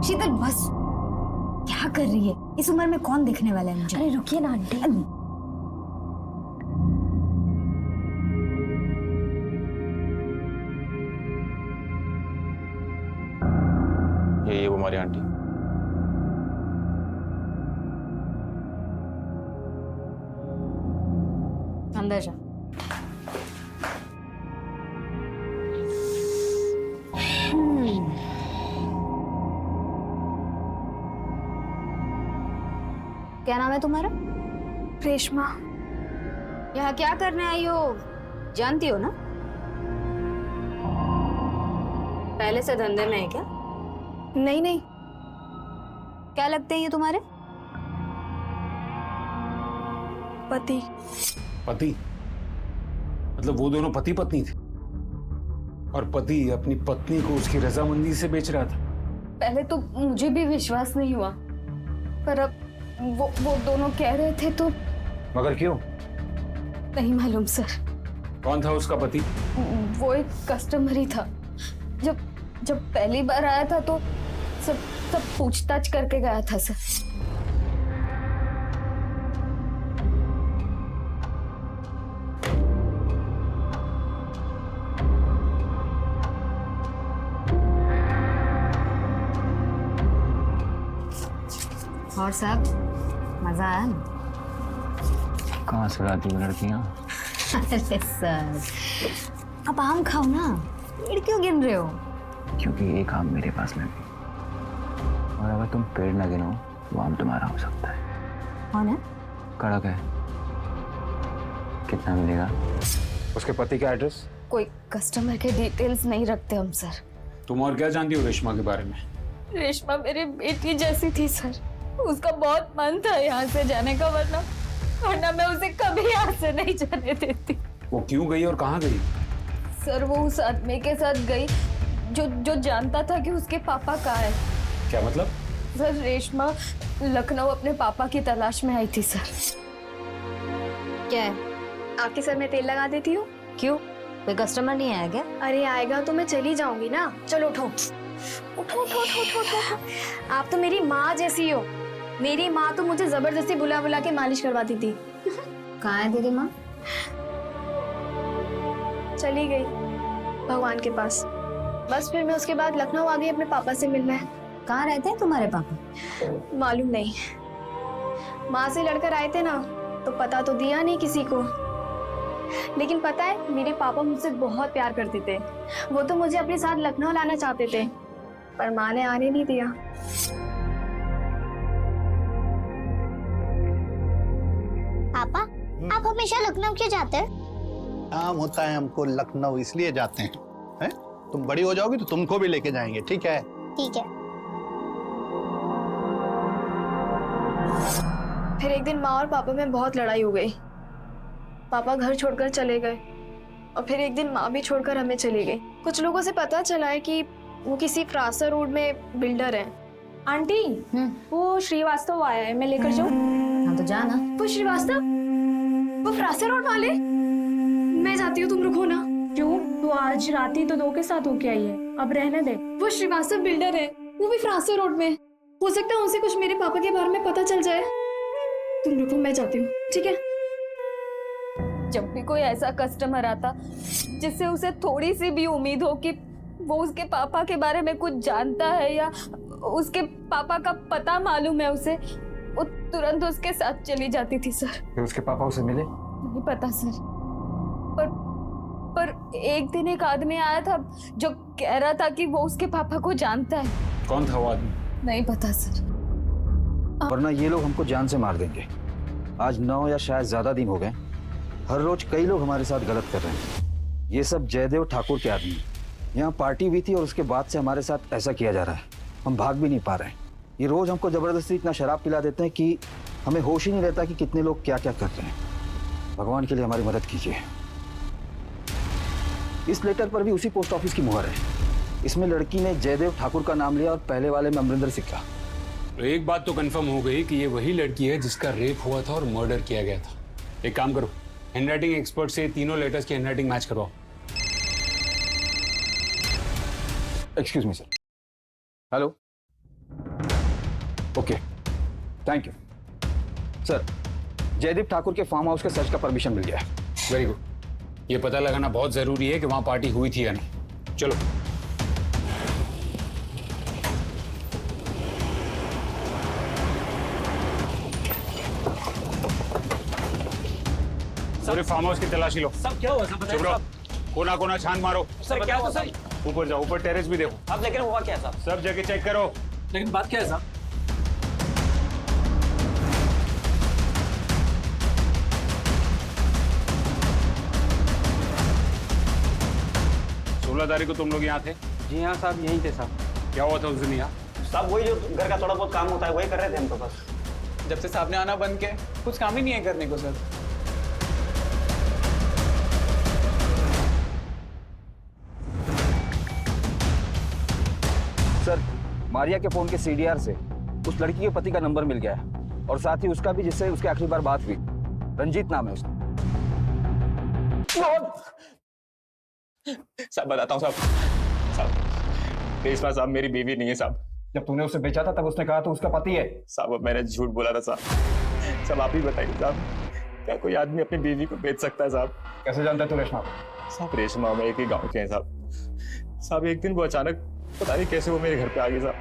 शीतल बस, क्या कर रही है? इस उम्र में कौन देखने वाला है मुझे? अरे रुकिए ना आंटी। ये वो हमारी आंटी। अंदर जा। क्या नाम है तुम्हारा? रेशमा। यहाँ क्या करने आई हो? जानती हो ना? पहले से धंधे में है क्या? नहीं नहीं, क्या लगते हैं ये तुम्हारे? पति। पति? मतलब वो दोनों पति पत्नी थे और पति अपनी पत्नी को उसकी रजामंदी से बेच रहा था। पहले तो मुझे भी विश्वास नहीं हुआ, पर अब वो दोनों कह रहे थे तो मगर क्यों? नहीं मालूम सर। कौन था उसका पति? वो एक कस्टमर ही था। जब पहली बार आया था तो सब पूछताछ करके गया था सर। और सब मजा आया ना? कहाँ से लाती वो लड़कियाँ? अरे सर, अब आम खाओ ना, पेड़ क्यों गिन रहे हो? क्योंकि एक आम मेरे पास में भी, और अगर तुम पेड़ न गिनो वो आम तुम्हारा हो सकता है। कौन है? कड़क है। कितना मिलेगा? उसके पति का एड्रेस? कोई कस्टमर के डिटेल्स नहीं रखते हम सर। तुम और क्या जानती हो रेशमा के बारे में? रेशमा मेरी बेटी जैसी थी सर। उसका बहुत मन था यहाँ से जाने का, वरना मैं उसे कभी यहाँ से नहीं जाने देती। वो क्यों गई और कहाँ गई? सर वो उस आदमी के साथ गई जो जानता था कि उसके पापा कहाँ है। क्या मतलब? सर रेशमा लखनऊ अपने पापा की तलाश में आई थी सर। क्या है? आपके सर में तेल लगा देती हूँ। क्यों? कोई कस्टमर नहीं आया क्या? अरे आएगा तो मैं चली जाऊंगी ना। चलो उठो उठो उठो उठो उठो उठो। आप तो मेरी माँ जैसी हो। मेरी माँ तो मुझे जबरदस्ती बुला बुला के मालिश करवाती थी। कहाँ है तेरी माँ? चली गई भगवान के पास। बस फिर मैं उसके बाद लखनऊ आ गई अपने पापा से मिलने। कहाँ रहते हैं तुम्हारे पापा? मालूम नहीं, माँ से लड़कर आए थे ना तो पता तो दिया नहीं किसी को। लेकिन पता है मेरे पापा मुझसे बहुत प्यार करते थे। वो तो मुझे अपने साथ लखनऊ लाना चाहते थे, पर माँ ने आने नहीं दिया। पापा, आप हमेशा लखनऊ क्यों जाते हैं? काम होता है हमको लखनऊ, इसलिए जाते हैं। हैं? तुम बड़ी हो जाओगी तो तुमको भी लेके जाएंगे, ठीक है? ठीक है। फिर एक दिन माँ और पापा में बहुत लड़ाई हो गई। पापा घर छोड़कर चले गए और फिर एक दिन माँ भी छोड़कर हमें चली गई। कुछ लोगों से पता चला है कि वो किसी फ्रांसा रोड में बिल्डर है। आंटी वो श्रीवास्तव आया है, मैं लेकर जाऊँ? हाँ तो जाना। वो श्रीवास्तव, वो फ्रांसा रोड वाले। मैं जाती हूँ, तुम रुको ना। क्यों? तू आज रात ही तो 2 के साथ होके आई है, अब रहने दे। वो श्रीवास्तव बिल्डर है, वो भी फ्रांसा रोड में। हो सकता है उनसे कुछ मेरे पापा के बारे में पता चल जाए। तुम रुको, मैं जाती हूँ, ठीक है? जब भी कोई ऐसा कस्टमर आता जिससे उसे थोड़ी सी भी उम्मीद हो कि वो उसके पापा के बारे में कुछ जानता है या उसके पापा का पता मालूम है उसे, वो तुरंत उसके साथ चली जाती थी सर। फिर उसके पापा उसे मिले? नहीं पता सर, पर एक दिन एक आदमी आया था जो कह रहा था कि वो उसके पापा को जानता है। कौन था वो आदमी? नहीं पता सर। वरना ये लोग हमको जान से मार देंगे। आज 9 या शायद ज्यादा दिन हो गए, हर रोज कई लोग हमारे साथ गलत कर रहे हैं। ये सब जयदेव ठाकुर के आदमी। यहाँ पार्टी हुई थी और उसके बाद से हमारे साथ ऐसा किया जा रहा है। हम भाग भी नहीं पा रहे हैं। ये रोज हमको जबरदस्ती इतना शराब पिला देते हैं कि हमें होश ही नहीं रहता कि कितने लोग क्या क्या कर रहे हैं। भगवान के लिए हमारी मदद कीजिए। इस लेटर पर भी उसी पोस्ट ऑफिस की मुहर है। इसमें लड़की ने जयदेव ठाकुर का नाम लिया और पहले वाले में अमरिंदर सिक्का। तो एक बात तो कंफर्म हो गई कि ये वही लड़की है जिसका रेप हुआ था और मर्डर किया गया था। एक काम करो, हैंडराइटिंग एक्सपर्ट से तीनों लेटर्स की हैंडराइटिंग मैच करवाओ। Excuse me sir. Hello, okay, thank you sir. Jaydeep Thakur के फार्म हाउस के सर्च का परमिशन मिल गया है। Very good. ये पता लगाना बहुत जरूरी है कि वहां पार्टी हुई थी या नहीं। चलो। पूरे फार्म हाउस की तलाशी लो। सब क्या हुआ? सब चुप रहो, कोना कोना छान मारो। सर क्या हुआ सर? ऊपर जाओ, ऊपर टेरेस भी देखो। अब लेकिन हुआ क्या साहब? सब जगह चेक करो। लेकिन बात क्या है साहब? तारीख को तुम लोग यहाँ थे? जी हाँ साहब, यहीं थे साहब। क्या हुआ था उस दिन यहाँ? साहब वही जो घर का थोड़ा बहुत काम होता है वही कर रहे थे हम तो बस। जब से साहब ने आना बंद किया कुछ काम ही नहीं है करने को सर। सर, मारिया के फोन के सीडीआर से उस लड़की के पति का नंबर मिल गया है और साथ ही उसका भी, जिससे उसकी आखिरी बार बात हुई। रंजीत नाम है उसका। साहब बताता हूँ साहब, रेशमा साहब मेरी बीवी नहीं है साहब। जब तूने उसे बेचा था तब उसने कहा तो उसका पति है। साहब अब मैंने झूठ बोला था साहब। साहब आप ही बताइए साहब, क्या कोई आदमी अपनी बीवी को बेच सकता है साहब? कैसे जानता है तू रेशमा को? साहब रेशमा में एक ही गाँव के हैं साहब। साहब एक दिन वो अचानक पता नहीं कैसे वो मेरे घर पे आ गई साहब।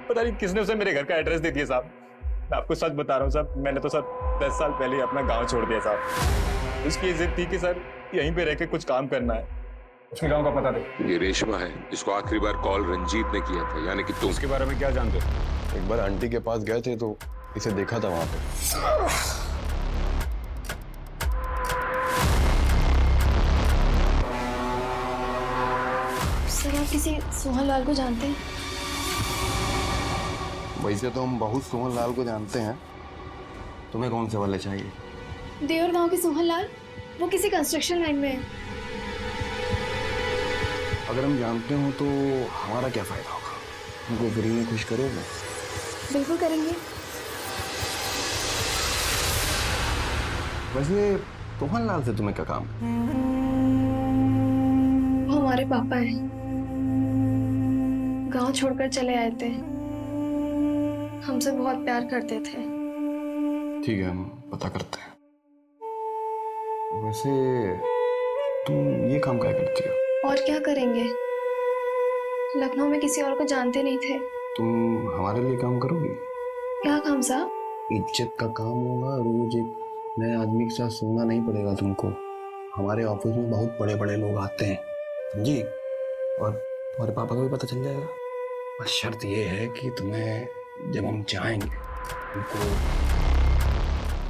पता नहीं किसने उसे मेरे घर का एड्रेस दे दिया साहब। मैं आपको सच बता रहा हूँ साहब, मैंने तो सर 10 साल पहले ही अपना गाँव छोड़ दिया साहब। उसकी जिद थी कि सर यहीं पे रह के कुछ काम करना है। उसके गांव का पता दे। ये रेशमा है, इसको आखिरी बार कॉल रंजीत ने किया था, यानी कि तुम। उसके बारे में क्या जानते हो? एक बार आंटी के पास गए थे तो इसे देखा था वहां पे। सर आप किसी सोहन लाल को जानते हैं? वैसे तो हम बहुत सोहन लाल को जानते हैं। तुम्हें कौन से वाले चाहिए? देवर गांव के सोहन लाल, वो किसी कंस्ट्रक्शन लाइन में है। अगर हम जानते हो तो हमारा क्या फायदा होगा? हमको फ्री में खुश करोगे? बिल्कुल करेंगे। वैसे सोहन लाल से तुम्हें क्या काम? वो हमारे पापा हैं, गांव छोड़कर चले आए थे, हमसे बहुत प्यार करते थे। ठीक है, हम पता करते हैं। वैसे तुम ये काम क्या करती हो? और क्या करेंगे, लखनऊ में किसी और को जानते नहीं थे। तुम हमारे लिए काम करोगी? क्या काम साहब? इज्जत का काम होगा, रोज एक नए आदमी के साथ सोना नहीं पड़ेगा तुमको। हमारे ऑफिस में बहुत बड़े बड़े लोग आते हैं जी, और तुम्हारे पापा को भी पता चल जाएगा। बस शर्त ये है कि तुम्हें जब हम जाएंगे उनको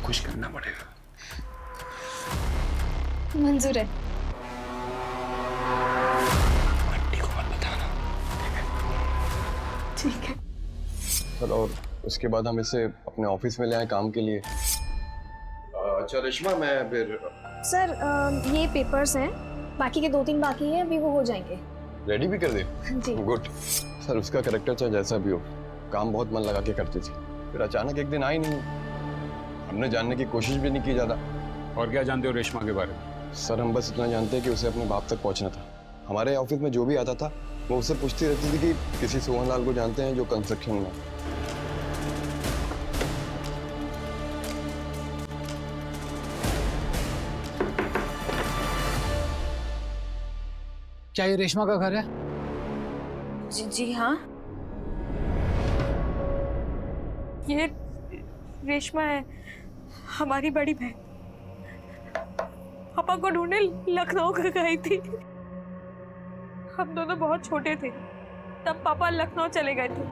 खुश करना पड़ेगा। मंजूर है। आंटी को मत बताना, ठीक है। चलो, और उसके बाद हम इसे अपने ऑफिस में ले आए काम के लिए। अच्छा रेशमा, मैं फिर सर ये पेपर्स हैं, बाकी के 2-3 बाकी हैं, अभी वो हो जाएंगे। रेडी भी कर दे? जी गुड। सर उसका कैरेक्टर चाहे जैसा भी हो, काम बहुत मन लगा के करती थी, फिर अचानक एक दिन आई नहीं। हमने जानने की कोशिश भी नहीं की ज़्यादा। और क्या जानते हो रेशमा के बारे में? सर हम बस इतना जानते हैं कि उसे अपने बाप तक पहुंचना था। हमारे ऑफिस में जो भी आता था वो उससे पूछती रहती थी कि किसी सोहन लाल को जानते हैं जो कंस्ट्रक्शन में। क्या ये रेशमा का घर है? जी हाँ, ये रेशमा है, हमारी बड़ी बहन। पापा को ढूंढने लखनऊ गई थी। हम दोनों बहुत छोटे थे तब पापा लखनऊ चले गए थे।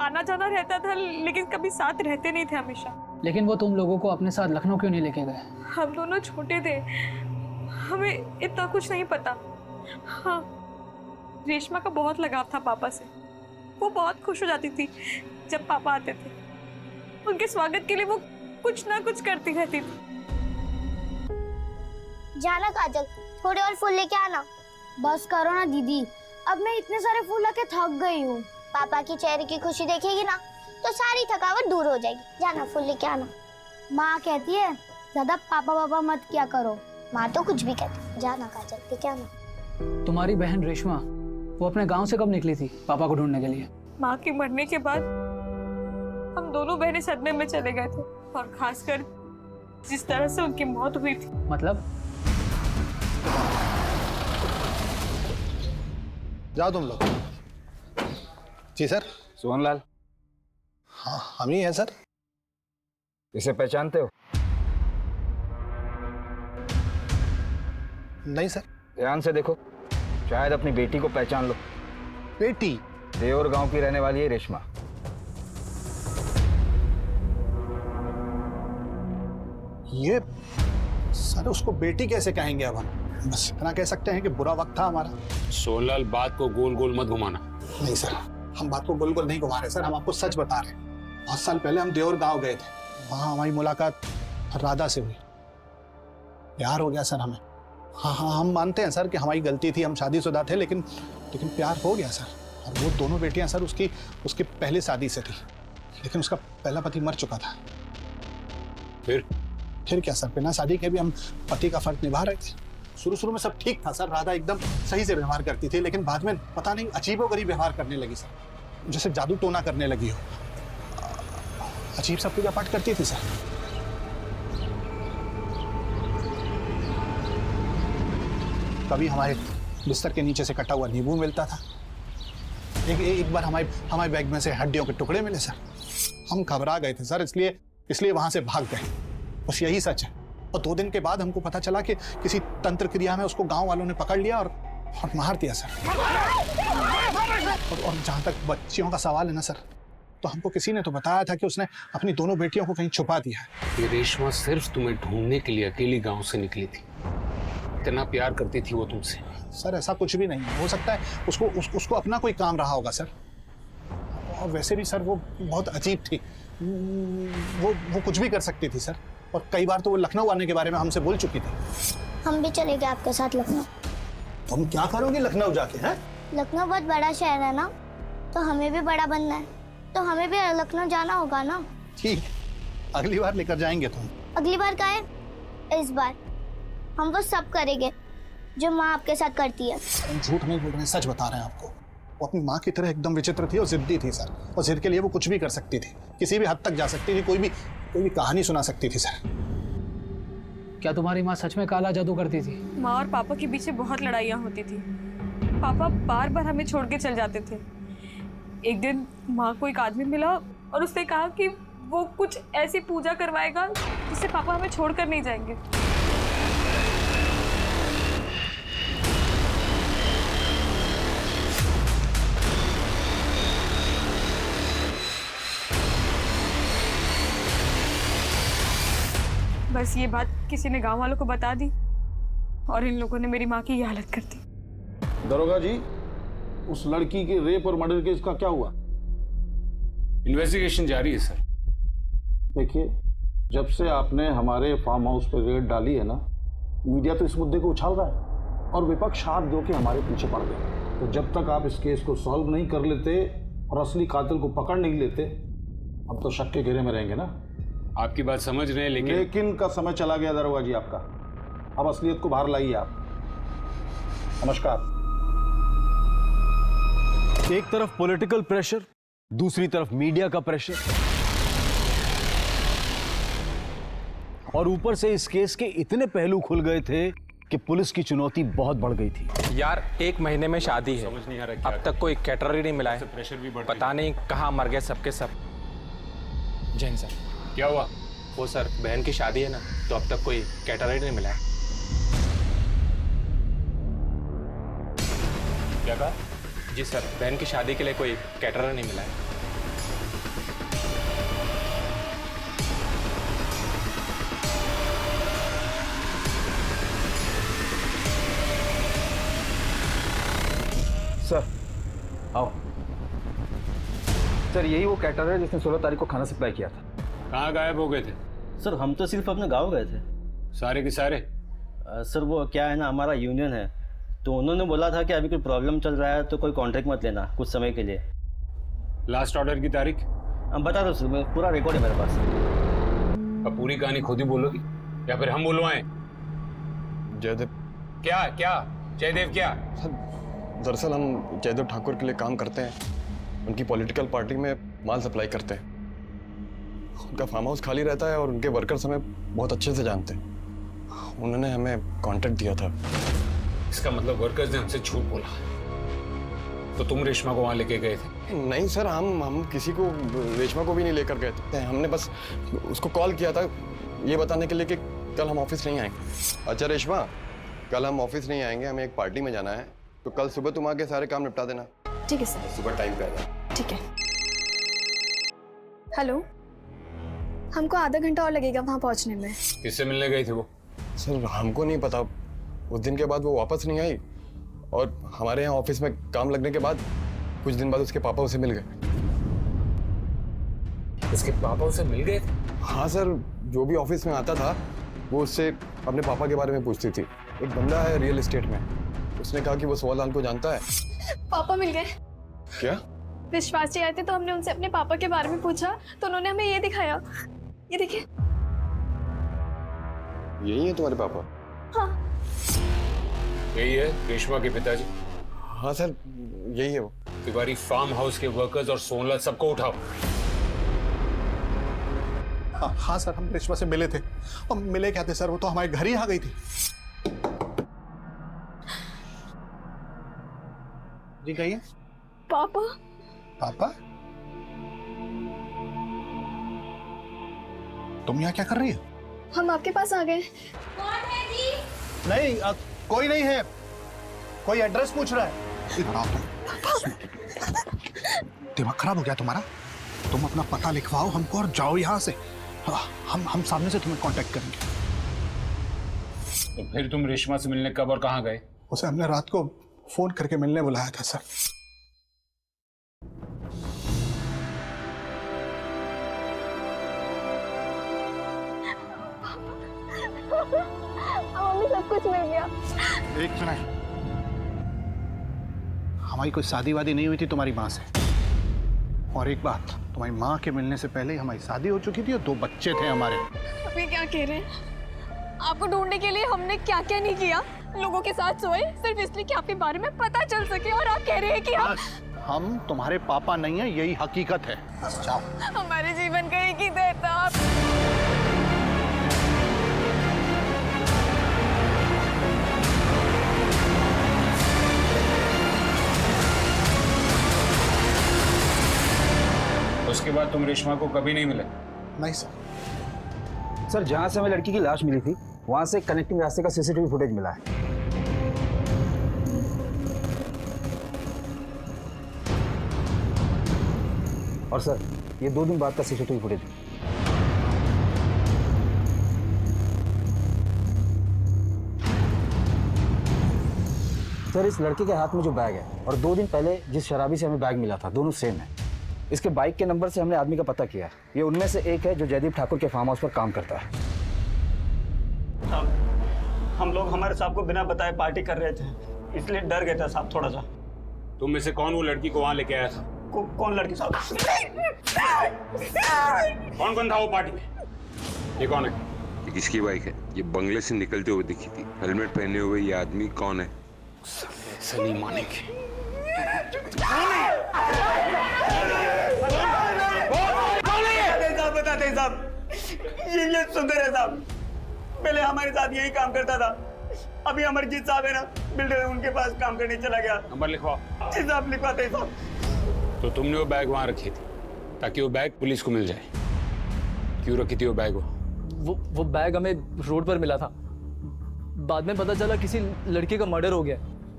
आना जाना रहता था लेकिन कभी साथ रहते नहीं थे हमेशा। लेकिन वो तुम लोगों को अपने साथ लखनऊ क्यों नहीं लेके गए? हम दोनों छोटे थे, हमें इतना कुछ नहीं पता। हाँ, रेशमा का बहुत लगाव था पापा से। वो बहुत खुश हो जाती थी जब पापा आते थे। उनके स्वागत के लिए वो कुछ ना कुछ करती रहती थी। जाना काजल, थोड़े और फूल लेके आना। बस करो ना दीदी, अब मैं इतने सारे फूल लाके थक गई हूँ। पापा की चेहरे की खुशी देखेगी ना तो सारी थकावट दूर हो जाएगी। जाना फूल लेके आना। माँ कहती है ज्यादा पापा पापा मत किया करो। माँ तो कुछ भी कहती। जाना काजल, लेके आना। तुम्हारी बहन रेशमा वो अपने गांव से कब निकली थी पापा को ढूंढने के लिए? माँ के मरने के बाद हम दोनों बहनें सदमे में चले गए थे, और खासकर जिस तरह से उनकी मौत हुई थी। मतलब? जाओ तुम लोग। जी सर। सोहनलाल, हाँ हम ही हैं सर। इसे पहचानते हो? नहीं सर। ध्यान से देखो, शायद अपनी बेटी को पहचान लो। बेटी? देवर गांव की रहने वाली है रेशमा। ये सर उसको बेटी कैसे कहेंगे अब हम? बस इतना कह सकते हैं कि बुरा वक्त था हमारा। सोहनलाल, बात को गोल गोल मत घुमाना। नहीं सर, हम बात को गोल गोल नहीं घुमा रहे सर, हम आपको सच बता रहे हैं। बहुत साल पहले हम देवर गांव गए थे, वहाँ हमारी मुलाकात राधा से हुई। प्यार हो गया सर हमें। हाँ हाँ, हम मानते हैं सर कि हमारी गलती थी, हम शादीशुदा थे, लेकिन प्यार हो गया सर। और वो दोनों बेटियां सर उसकी पहले शादी से थी, लेकिन उसका पहला पति मर चुका था। फिर क्या सर, बिना शादी के भी हम पति का फर्ज निभा रहे थे। शुरू में सब ठीक था सर, राधा एकदम सही से व्यवहार करती थी, लेकिन बाद में पता नहीं अजीबोगरीब व्यवहार करने लगी सर, जैसे जादू टोना करने लगी हो। अजीब सा पूजा पाठ करती थी सर। कभी हमारे बिस्तर के नीचे से कटा हुआ नींबू मिलता था। एक बार हमारे बैग में से हड्डियों के टुकड़े मिले सर। हम घबरा गए थे सर, इसलिए वहां से भाग गए। बस यही सच है। और 2 दिन के बाद हमको पता चला कि किसी तंत्र क्रिया में उसको गांव वालों ने पकड़ लिया और मार दिया सर। और जहां तक बच्चियों का सवाल है ना सर, तो हमको किसी ने तो बताया था कि उसने अपनी दोनों बेटियों को कहीं छुपा दिया है। ये रेशमा सिर्फ तुम्हें ढूंढने के लिए अकेली गांव से निकली थी। इतना प्यार करती थी वो तुमसे। सर ऐसा कुछ भी नहीं हो सकता है, उसको अपना कोई काम रहा होगा सर। और वैसे भी सर वो बहुत अजीब थी, वो कुछ भी कर सकती थी सर। और कई बार तो वो लखनऊ आने के बारे में हमसे बोल चुकी थी। हम भी चलेंगे आपके साथ लखनऊ। तुम क्या करोगे लखनऊ जाके? हैं? लखनऊ बहुत बड़ा शहर है ना, तो हमें भी बड़ा बनना है, तो हमें भी लखनऊ जाना होगा ना। ठीक, अगली बार लेकर जाएंगे तुम। अगली बार का है? इस बार हम वो सब करेंगे जो माँ आपके साथ करती है। हम झूठ नहीं बोल रहे, सच बता रहे हैं आपको। वो अपनी माँ की तरह एकदम विचित्र थी और जिद्दी थी सर। और जिद के लिए वो कुछ भी कर सकती थी, किसी भी हद तक जा सकती थी, कोई भी कहानी सुना सकती थी सर। क्या तुम्हारी माँ सच में काला जादू करती थी? माँ और पापा के बीच बहुत लड़ाइयाँ होती थी। पापा बार बार हमें छोड़ के चल जाते थे। एक दिन माँ को एक आदमी मिला और उसने कहा कि वो कुछ ऐसी पूजा करवाएगा जिससे पापा हमें छोड़कर नहीं जाएंगे। बस ये बात किसी ने गांव वालों को बता दी और इन लोगों ने मेरी माँ की ये हालत कर दी। दरोगा जी, उस लड़की के रेप और मर्डर केस का क्या हुआ? इन्वेस्टिगेशन जारी है सर। देखिए, जब से आपने हमारे फार्म हाउस पर रेड डाली है ना, मीडिया तो इस मुद्दे को उछाल रहा है और विपक्ष हाथ धो के हमारे पीछे पड़ गए। तो जब तक आप इस केस को सॉल्व नहीं कर लेते और असली कातिल को पकड़ नहीं लेते, हम तो शक के घेरे में रहेंगे ना। आपकी बात समझ रहे हैं, लेकिन का समय चला गया दरोगा जी आपका। अब असलियत को बाहर लाइए आप। नमस्कार। एक तरफ पॉलिटिकल प्रेशर, दूसरी तरफ मीडिया का प्रेशर, और ऊपर से इस केस के इतने पहलू खुल गए थे कि पुलिस की चुनौती बहुत बढ़ गई थी। यार 1 महीने में शादी है, समझ नहीं आ रहा अब तक कोई कैटरर ही नहीं मिला है। प्रेशर भी बढ़ पता नहीं कहाँ मर गए सबके सब। जैन सर, क्या हुआ? वो सर बहन की शादी है ना, तो अब तक कोई कैटरर ही नहीं मिला है। क्या कहा? जी सर, बहन की शादी के लिए कोई कैटरर नहीं मिला है। सर आओ। सर यही वो कैटर है जिसने 16 तारीख को खाना सप्लाई किया था। कहाँ गायब हो गए थे? सर हम तो सिर्फ अपने गांव गए थे। सारे के सारे? सर वो क्या है ना, हमारा यूनियन है, तो उन्होंने बोला था कि अभी कोई प्रॉब्लम चल रहा है तो कोई कॉन्ट्रैक्ट मत लेना कुछ समय के लिए। लास्ट ऑर्डर की तारीख? बता दो सर, पूरा रिकॉर्ड है मेरे पास। अब पूरी कहानी खुद ही बोलोगी या फिर हम बुलवाएं? जयदेव। क्या क्या जयदेव क्या? दरअसल हम जयदेव ठाकुर के लिए काम करते हैं, उनकी पॉलिटिकल पार्टी में माल सप्लाई करते हैं। उनका फार्म हाउस खाली रहता है और उनके वर्कर्स हमें बहुत अच्छे से जानते हैं। उन्होंने हमें कॉन्ट्रैक्ट दिया था। इसका मतलब वर्कर्स ने हमसे झूठ बोला, तो तुम रेशमा को वहां लेके गए थे? नहीं सर, हम किसी को, रेशमा को भी नहीं लेकर गए थे। हमने बस उसको कॉल किया था ये बताने के लिए कि कल हम ऑफिस नहीं आएंगे। अच्छा रेशमा, कल हम ऑफिस नहीं आएंगे, हमें एक पार्टी में जाना है, तो कल सुबह तुम आके सारे काम निपटा देना। ठीक है सर। सुबह टाइम पे आना। ठीक है। हेलो, हमको आधा घंटा और लगेगा वहां पहुंचने में। किससे मिलने गए थे वो? सर हमको नहीं पता, उस दिन के बाद वो वापस नहीं आई और हमारे यहाँ ऑफिस में काम लगने के बाद कुछ दिन बाद उसके पापा उसे मिल गए। उसके पापा उसे मिल गए थे? हाँ सर, जो भी ऑफिस में आता था वो उससे अपने पापा के बारे में पूछती थी। एक बंदा है रियल एस्टेट में, उसने कहा कि वो सोहनलाल को जानता है। पापा मिल गए। क्या? विश्वास जी आए थे तो हमने उनसे अपने पापा के बारे में पूछा तो उन्होंने हमें ये दिखाया। ये देखिए। यही है तुम्हारे पापा? हाँ। यही है रेशमा के पिताजी? हाँ सर, यही है वो। तिवारी फार्म हाउस के वर्कर्स और सोनलाल सबको उठाओ। हाँ सर, हम रेशमा से मिले थे। हम मिले क्या थे सर, वो तो हमारे घर ही आ गई थी। जी कहिए। पापा। पापा? तुम यहाँ क्या कर रही हो? हम आपके पास आ गए। नहीं, कोई नहीं है। कोई एड्रेस पूछ रहा है। इधर आओ तुम। दिमाग खराब हो गया तुम्हारा? तुम अपना पता लिखवाओ हमको और जाओ यहाँ से। हम सामने से तुम्हें कांटेक्ट करेंगे। तो फिर तुम रेशमा से मिलने कब और कहाँ गए? उसे हमने रात को फोन करके मिलने बुलाया था सर। हमें सब कुछ मिल गया। एक मिनट, हमारी कोई शादी वादी नहीं हुई थी तुम्हारी माँ से। और एक बात, तुम्हारी माँ के मिलने से पहले ही हमारी शादी हो चुकी थी और 2 बच्चे थे हमारे। अभी क्या कह रहे हैं? आपको ढूंढने के लिए हमने क्या क्या नहीं किया। लोगों के साथ सोए सिर्फ इसलिए कि आपके बारे में पता चल सके, और आप कह रहे हैं कि हम तुम्हारे पापा नहीं है, यही हकीकत है। जाओ। हमारे जीवन का एक ही दर्द था। आप उसके बाद तुम रेशमा को कभी नहीं मिले? नहीं सर। सर, जहां से हमें लड़की की लाश मिली थी वहां से कनेक्टिंग रास्ते का सीसीटीवी फुटेज मिला है। और सर, ये 2 दिन बाद का सीसीटीवी फुटेज। सर, इस लड़के के हाथ में जो बैग है और 2 दिन पहले जिस शराबी से हमें बैग मिला था, दोनों सेम है। इसके बाइक के नंबर से हमने आदमी का पता किया। ये उनमें से एक है जो जयदीप ठाकुर के फार्म हाउस पर काम करता है। साहब, हम लोग हमारे साहब को बिना बताए पार्टी कर रहे थे, इसलिए डर गए थे साहब थोड़ा सा। तुम में से कौन वो लड़की को वहां लेके आया था? कौन लड़की साहब? कौन कौन था वो पार्टी में? ये कौन है? ये किसकी बाइक है? ये बंगले से निकलते हुए दिखी थी। हेलमेट पहने हुए ये आदमी कौन है? सनी मानिक। बताते हैं साहब, ये सुंदर है साहब। पहले हमारे साथ यही काम करता था। अभी अमरजीत साहब है ना, बिल्डर, उनके पास काम करने चला गया। नंबर लिखवाओ। जी साहब, लिखवाते हैं साहब। तो तुमने वो बैग वहां रखी थी ताकि वो बैग पुलिस को मिल जाए। क्यों रखी थी वो बैग? वो बैग हमें रोड पर मिला था। बाद में पता चला किसी लड़के का मर्डर हो गया,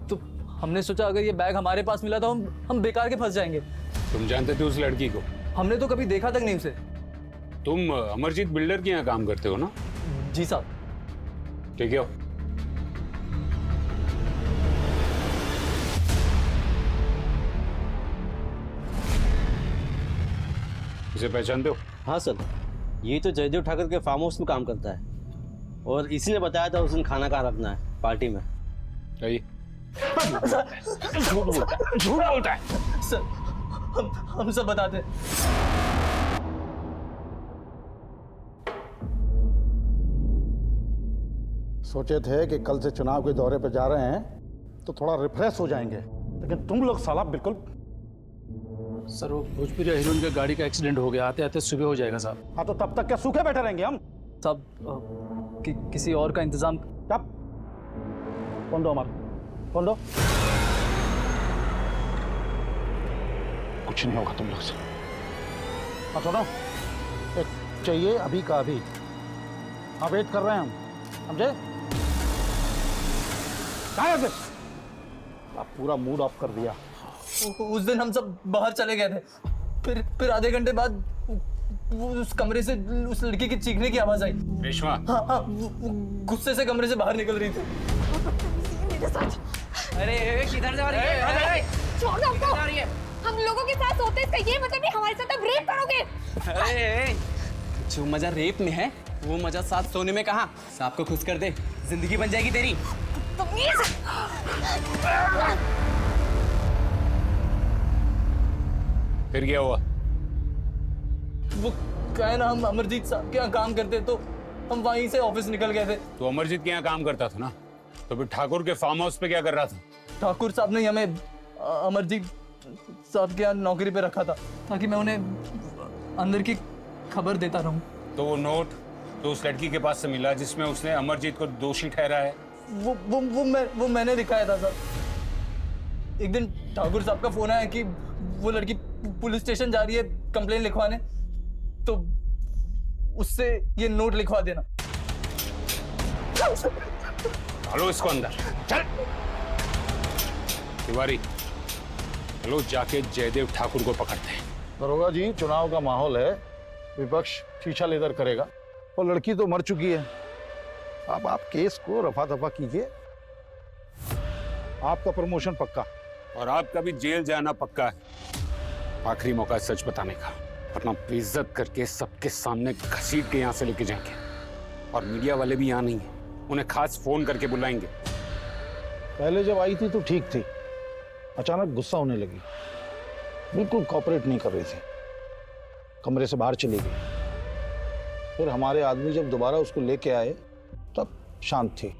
तो हमने सोचा अगर ये बैग हमारे पास मिला तो हम बेकार के फंस जाएंगे। तुम जानते थे उस लड़की को? हमने तो कभी देखा तक नहीं उसे। तुम अमरजीत बिल्डर के यहाँ काम करते हो ना? जी साहब। ठीक है। इसे पहचानते हो? हाँ सर, ये तो जयदेव ठाकुर के फार्म हाउस में काम करता है और इसी ने बताया था उस दिन खाना कहाँ रखना है पार्टी में। झूठ बोलता है सर। हम सब बताते हैं। सोचे थे कि कल से चुनाव के दौरे पर जा रहे हैं तो थोड़ा रिफ्रेश हो जाएंगे, लेकिन तुम लोग साला बिल्कुल सर वो भोजपुरी हीरोइन की गाड़ी का एक्सीडेंट हो गया, आते आते सुबह हो जाएगा साहब। हाँ तो तब तक क्या सूखे बैठे रहेंगे हम? साहब किसी और का इंतजाम। कब? फोन दो अमर, फोन दो। कुछ नहीं होगा तुम लोग से। हाँ सुनो, चाहिए अभी का अभी। हाँ वेट कर रहे हैं हम, समझे? कहाँ है? आप पूरा मूड ऑफ कर दिया। उस दिन हम सब बाहर चले गए थे, फिर आधे घंटे बाद वो उस कमरे से उस लड़की की चीखने की आवाज आई। रेशमा? हाँ, वो गुस्से से कमरे से बाहर निकल रही थी। अरे किधर जा रही है? छोड़ दो हमको। हम लोगों के साथ सोते इसका ये मतलब नहीं हमारे साथ अब रेप करोगे। अरे जो मजा रेप में है वो मजा साथ सोने में कहाँ? सांप को खुश कर दे, जिंदगी बन जाएगी तेरी। फिर क्या हुआ? वो क्या ना, हम अमरजीत साहब के यहाँ काम करते तो हम वहीं से ऑफिस निकल गए थे। तो अमरजीत के यहाँ काम करता था ना, तो फिर ठाकुर के फार्म हाउस पे क्या कर रहा था? ठाकुर साहब ने हमें अमरजीत साहब के यहाँ नौकरी पे रखा था ताकि मैं उन्हें अंदर की खबर देता रहूं। तो वो नोट तो उस लड़की के पास से मिला जिसमें उसने अमरजीत को दोषी ठहरा है? वो मैंने दिखाया था सर। एक दिन ठाकुर साहब का फोन आया कि वो लड़की पुलिस स्टेशन जा रही है कंप्लेन लिखवाने, तो उससे ये नोट लिखवा देना। चलो इसको अंदर चल। तिवारी चलो जाके जयदेव ठाकुर को पकड़ते हैं। दरोगा जी, चुनाव का माहौल है, विपक्ष शीशा लेदर करेगा और लड़की तो मर चुकी है। अब आप केस को रफा दफा कीजिए, आपका प्रमोशन पक्का और आपका भी जेल जाना पक्का है। आखिरी मौका है सच बताने का, वरना बेइज्जत करके सबके सामने घसीट के यहाँ से लेके जाएंगे। और मीडिया वाले भी यहाँ नहीं है, उन्हें खास फोन करके बुलाएंगे। पहले जब आई थी तो ठीक थी, अचानक गुस्सा होने लगी, बिल्कुल कॉपरेट नहीं कर रही थी, कमरे से बाहर चली गई। फिर हमारे आदमी जब दोबारा उसको लेके आए तब शांत थी।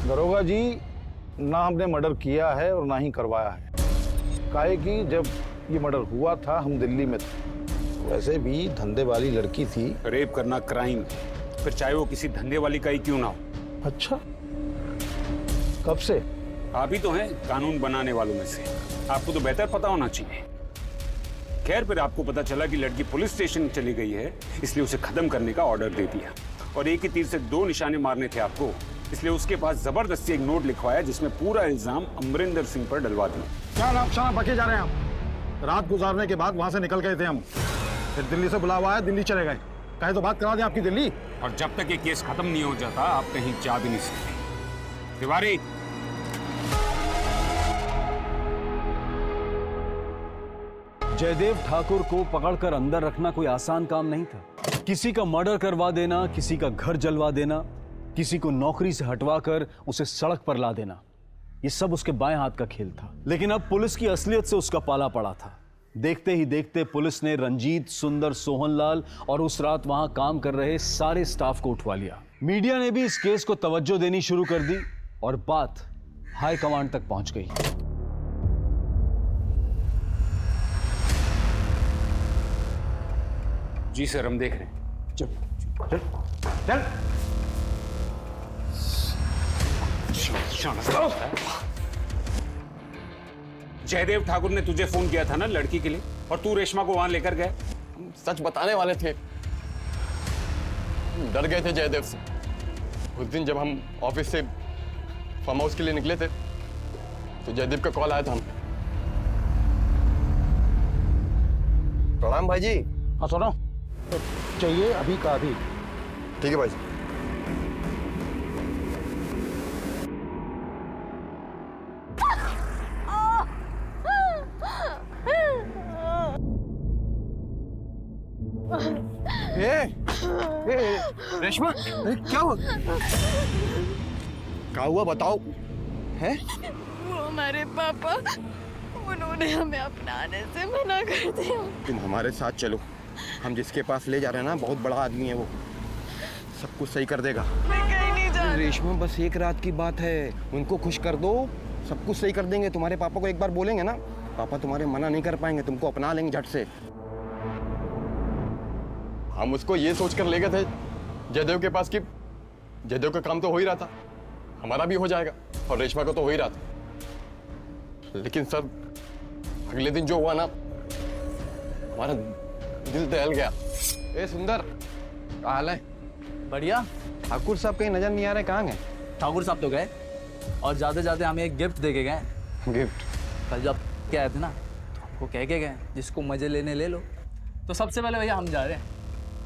दरोगा जी, ना हमने मर्डर किया है और ना ही करवाया है। काहे कि जब ये मर्डर हुआ था हम दिल्ली में थे। वैसे भी धंधे वाली लड़की थी। रेप करना क्राइम, फिर चाहे वो किसी धंधे वाली का ही क्यों ना हो। अच्छा, कब से? आप ही तो हैं कानून बनाने वालों में से, आपको तो बेहतर पता होना चाहिए। खैर, फिर आपको पता चला कि लड़की पुलिस स्टेशन चली गई है, इसलिए उसे खत्म करने का ऑर्डर दे दिया और एक ही तीर से दो निशाने मारने थे आपको, इसलिए उसके पास जबरदस्ती एक नोट लिखवाया जिसमें पूरा इल्जाम अमरिंदर सिंह पर डलवा दिया। क्या आप शराब बके जा रहे हैं? हम रात गुजारने के बाद वहां से निकल गए थे हम, फिर दिल्ली से बुलावा आया, दिल्ली चले गए। कहे तो बात करा दें आपकी दिल्ली। और जब तक ये केस खत्म नहीं हो जाता आप कहीं जा भी नहीं सकते। तिवारी, जयदेव ठाकुर को पकड़कर अंदर रखना कोई आसान काम नहीं था। किसी का मर्डर करवा देना, किसी का घर जलवा देना, किसी को नौकरी से हटवाकर उसे सड़क पर ला देना, ये सब उसके बाएं हाथ का खेल था। लेकिन अब पुलिस की असलियत से उसका पाला पड़ा था। देखते ही देखते पुलिस ने रंजीत, सुंदर, सोहनलाल और उस रात वहां काम कर रहे सारे स्टाफ को उठवा लिया। मीडिया ने भी इस केस को तवज्जो देनी शुरू कर दी और बात हाई कमांड तक पहुंच गई। जी सर, हम देख रहे हैं। चल चल चल। जयदेव ठाकुर ने तुझे फोन किया था ना लड़की के लिए, और तू रेशमा को वहां लेकर गए। सच बताने वाले थे, डर गए थे जयदेव से। उस दिन जब हम ऑफिस से फार्म हाउस के लिए निकले थे तो जयदेव का कॉल आया था हमें। प्रणाम भाई जी। हाँ सुनो, चाहिए अभी का अभी। ठीक है भाई जी। रेशमा, क्या हुआ? क्या हुआ बताओ? हैं? वो हमारे पापा, उन्होंने हमें अपनाने से मना कर दिया। तुम हमारे साथ चलो, हम जिसके पास ले जा रहे हैं ना बहुत बड़ा आदमी है वो, सब कुछ सही कर देगा। मैं कहीं नहीं जा रही। रेशमा बस एक रात की बात है, उनको खुश कर दो, सब कुछ सही कर देंगे। तुम्हारे पापा को एक बार बोलेंगे ना, पापा तुम्हारे मना नहीं कर पाएंगे, तुमको अपना लेंगे झट से। हम उसको ये सोच कर ले गए थे जयदेव के पास कि जयदेव का काम तो हो ही रहा था, हमारा भी हो जाएगा और रेशमा को तो हो ही रहा था। लेकिन सर अगले दिन जो हुआ ना, हमारा दिल दहल गया। ए सुंदर, क्या हाल है? बढ़िया। ठाकुर साहब कहीं नजर नहीं आ रहे, कहाँ गए? ठाकुर साहब तो गए और जाते जाते हमें एक गिफ्ट दे के गए। गिफ्ट? कल जब क्या आए थे ना, तो हमको कह के गए जिसको मजे लेने ले लो। तो सबसे पहले भैया हम जा रहे हैं।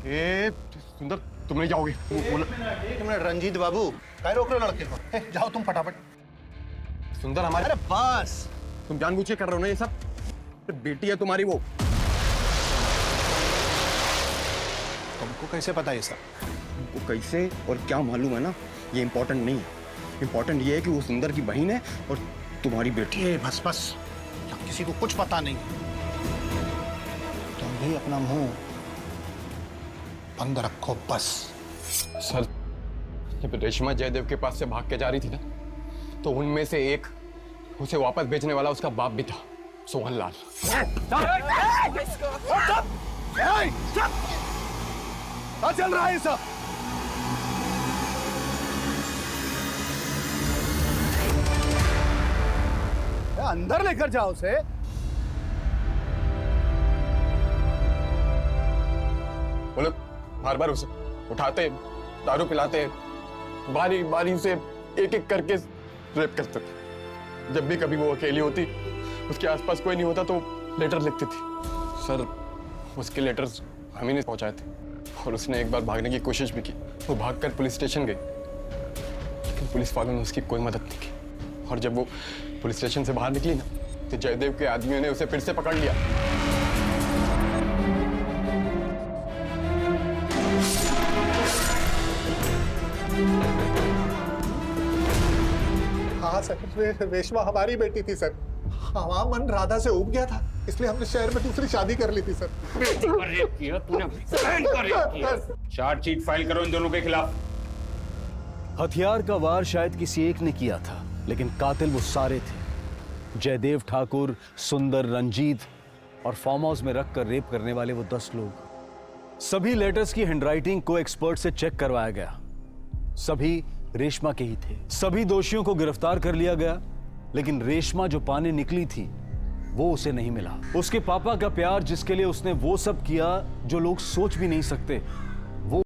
ए सुंदर, तुम नहीं जाओगे? तुमने रंजीत बाबू कह रोक रहे हो लड़के को? जाओ तुम फटाफट। सुंदर हमारे, अरे बस, तुम जानबूझ के कर रहे हो ना ये सब? बेटी है तुम्हारी वो। तुमको कैसे पता ये सब? तुमको कैसे और क्या मालूम है ना, ये इम्पोर्टेंट नहीं है। इम्पोर्टेंट ये है कि वो सुंदर की बहन है और तुम्हारी बेटी है। बस बस, किसी को कुछ पता नहीं। तुम भी अपना मुंह बंद रखो बस। सर, जब रेशमा जयदेव के पास से भाग के जा रही थी ना, तो उनमें से एक उसे वापस भेजने वाला उसका बाप भी था, सोहन लाल। क्या चल रहा है ये सब? अंदर लेकर जाओ उसे। वो लोग बार बार उसे उठाते, दारू पिलाते, बारी बारी से एक एक करके रेप करते थे। जब भी कभी वो अकेली होती, उसके आसपास कोई नहीं होता तो लेटर लिखती थी। सर, उसके लेटर्स हम ही ने पहुंचाए थे और उसने एक बार भागने की कोशिश भी की। वो भागकर पुलिस स्टेशन गई, लेकिन पुलिस वालों ने उसकी कोई मदद नहीं की। और जब वो पुलिस स्टेशन से बाहर निकली ना, तो जयदेव के आदमियों ने उसे फिर से पकड़ लिया। हाँ सर, रेशमा हमारी बेटी थी सर। हमारा मन राधा से उब गया था, इसलिए हमने शहर में दूसरी शादी कर ली थी सर। चार्जशीट फाइल करो इन दोनों के खिलाफ। हथियार का वार शायद किसी एक ने किया था, लेकिन कातिल वो सारे थे। जयदेव ठाकुर, सुंदर, रंजीत और फार्म हाउस में रखकर रेप करने वाले वो 10 लोग। सभी लेटर्स की हैंडराइटिंग को एक्सपर्ट से चेक करवाया गया, सभी रेशमा के ही थे। सभी दोषियों को गिरफ्तार कर लिया गया, लेकिन रेशमा जो पाने निकली थी वो उसे नहीं मिला। उसके पापा का प्यार, जिसके लिए उसने वो सब किया जो लोग सोच भी नहीं सकते,